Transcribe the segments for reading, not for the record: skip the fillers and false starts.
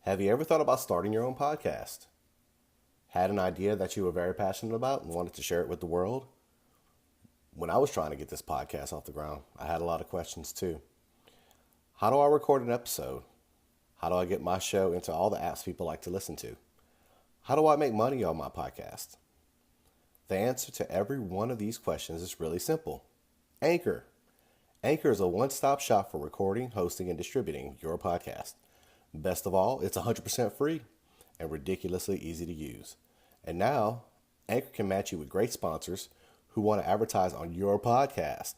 Have you ever thought about starting your own podcast? Had an idea that you were very passionate about and wanted to share it with the world? When I was trying to get this podcast off the ground, I had a lot of questions too. How do I record an episode? How do I get my show into all the apps people like to listen to? How do I make money on my podcast? The answer to every one of these questions is really simple. Anchor. Anchor is a one-stop shop for recording, hosting, and distributing your podcast. Best of all, it's 100% free and ridiculously easy to use. And now, Anchor can match you with great sponsors who want to advertise on your podcast.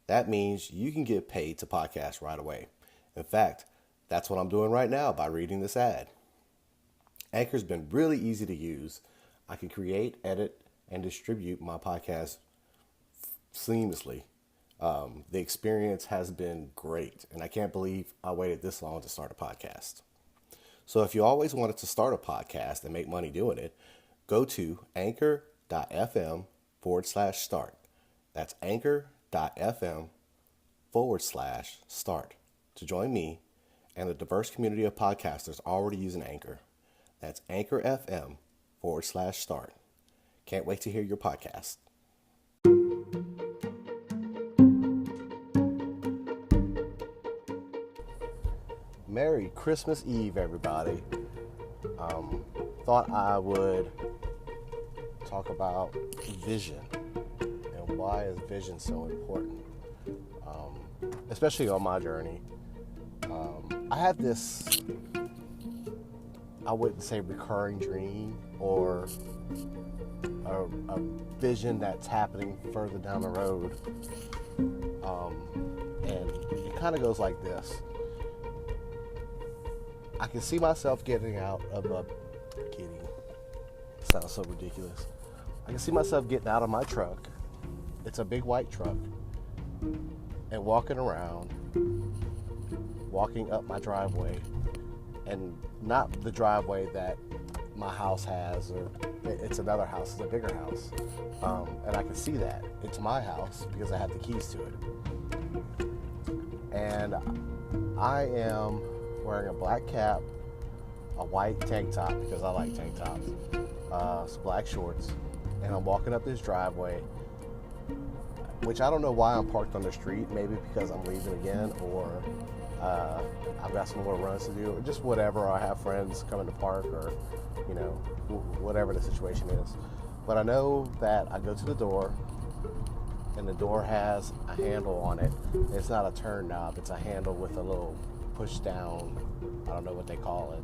That means you can get paid to podcast right away. In fact, that's what I'm doing right now by reading this ad. Anchor's been really easy to use. I can create, edit, and distribute my podcast seamlessly. The experience has been great, and I can't believe I waited this long to start a podcast. So if you always wanted to start a podcast and make money doing it, go to anchor.fm/start. That's anchor.fm/start to join me and the diverse community of podcasters already using Anchor. That's anchor.fm/start. Can't wait to hear your podcast. Merry Christmas Eve, everybody. Thought I would talk about vision and why is vision so important, especially on my journey. I have this, I wouldn't say recurring dream or a vision that's happening further down the road, and it kind of goes like this. I can see myself getting out of sounds so ridiculous. I can see myself getting out of my truck. It's a big white truck. And walking around, walking up my driveway, and not the driveway that my house has, or it's another house, it's a bigger house. And I can see that. It's my house because I have the keys to it. And I am wearing a black cap, a white tank top because I like tank tops, some black shorts, and I'm walking up this driveway, which I don't know why I'm parked on the street, maybe because I'm leaving again, or I've got some more runs to do, or just whatever, or I have friends coming to park, or whatever the situation is. But I know that I go to the door, and the door has a handle on it. It's not a turn knob, it's a handle with a little push down, I don't know what they call it,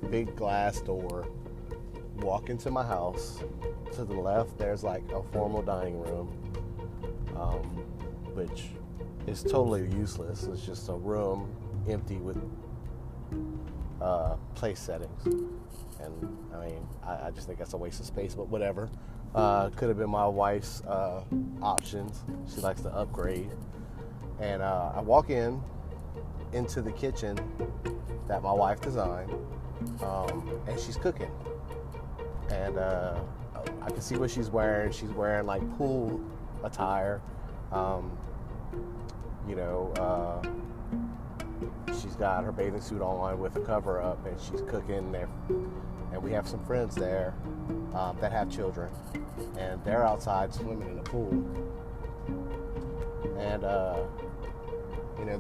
big glass door. Walk into my house. To the left there's like a formal dining room, which is totally useless. It's just a room empty with place settings, and I mean I just think that's a waste of space, but whatever. Could have been my wife's options. She likes to upgrade. And I walk into the kitchen that my wife designed, and she's cooking. And I can see what she's wearing. She's wearing like pool attire. She's got her bathing suit on with a cover up, and she's cooking there. And we have some friends there that have children, and they're outside swimming in the pool. And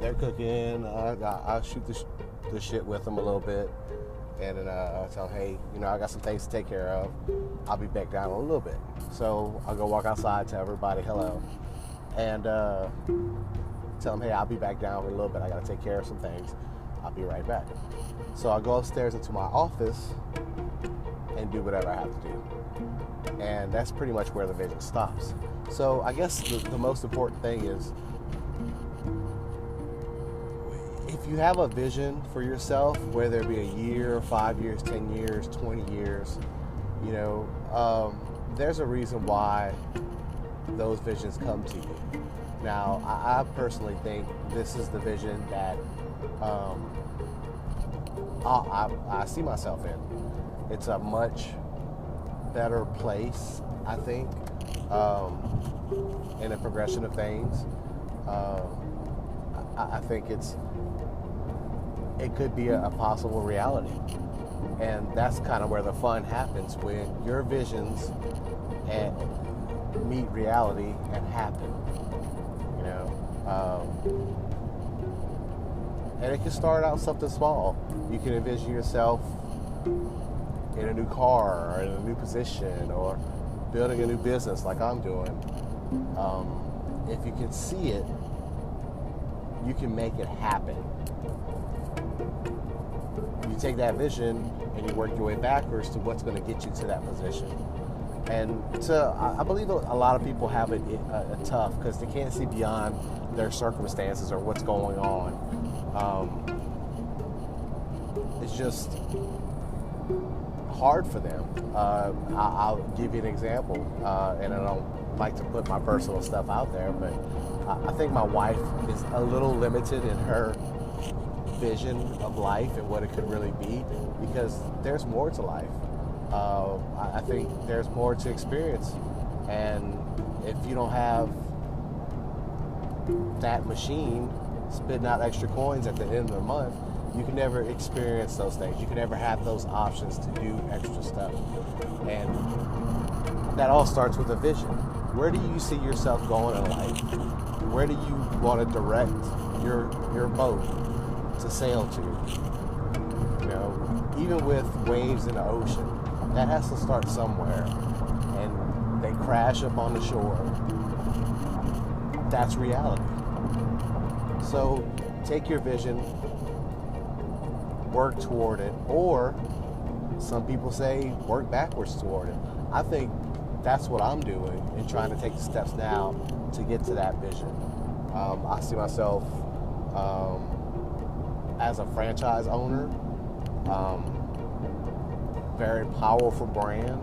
they're cooking. I shoot the shit with them a little bit, and then I tell them, hey, I got some things to take care of. I'll be back down in a little bit. So I'll go walk outside, tell everybody hello, and tell them, hey, I'll be back down in a little bit. I got to take care of some things. I'll be right back. So I go upstairs into my office and do whatever I have to do. And that's pretty much where the vision stops. So I guess the most important thing is, if you have a vision for yourself, whether it be a year, 5 years, 10 years, 20 years, there's a reason why those visions come to you. Now, I personally think this is the vision that I see myself in. It's a much better place, I think, in the progression of things. I think it's it could be a possible reality. And that's kind of where the fun happens, when your visions and meet reality and happen, you know. And it can start out something small. You can envision yourself in a new car or in a new position or building a new business like I'm doing. If you can see it, you can make it happen. You take that vision and you work your way backwards to what's going to get you to that position. And I believe a lot of people have it tough because they can't see beyond their circumstances or what's going on. It's just hard for them. I'll give you an example, and I don't like to put my personal stuff out there, but I think my wife is a little limited in her vision of life and what it could really be, because there's more to life. I think there's more to experience, and if you don't have that machine spitting out extra coins at the end of the month, you can never experience those things. You can never have those options to do extra stuff. And that all starts with a vision. Where do you see yourself going in life? Where do you want to direct your boat to sail to? You know, even with waves in the ocean, that has to start somewhere. And they crash up on the shore. That's reality. So take your vision, work toward it, or some people say work backwards toward it. I think that's what I'm doing and trying to take the steps now to get to that vision. I see myself as a franchise owner, very powerful brand,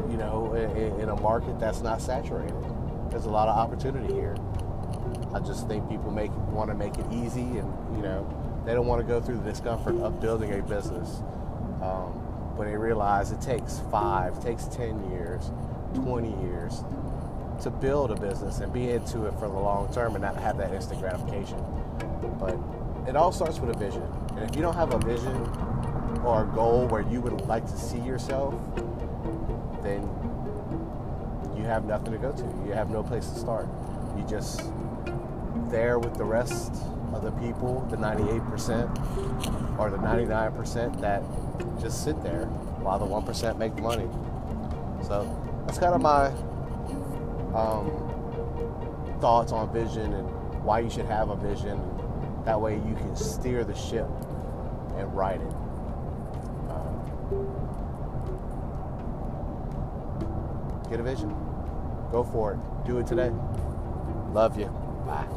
you know, in a market that's not saturated. There's a lot of opportunity here. I just think people want to make it easy, and, you know, they don't want to go through the discomfort of building a business. When they realize it takes 10 years, 20 years to build a business and be into it for the long term and not have that instant gratification. But it all starts with a vision. And if you don't have a vision or a goal where you would like to see yourself, then you have nothing to go to. You have no place to start. You just there with the rest of the people, the 98% or the 99% that just sit there while the 1% make the money. So that's kind of my thoughts on vision and why you should have a vision. That way you can steer the ship and ride it. Get a vision. Go for it. Do it today. Love you. Bye.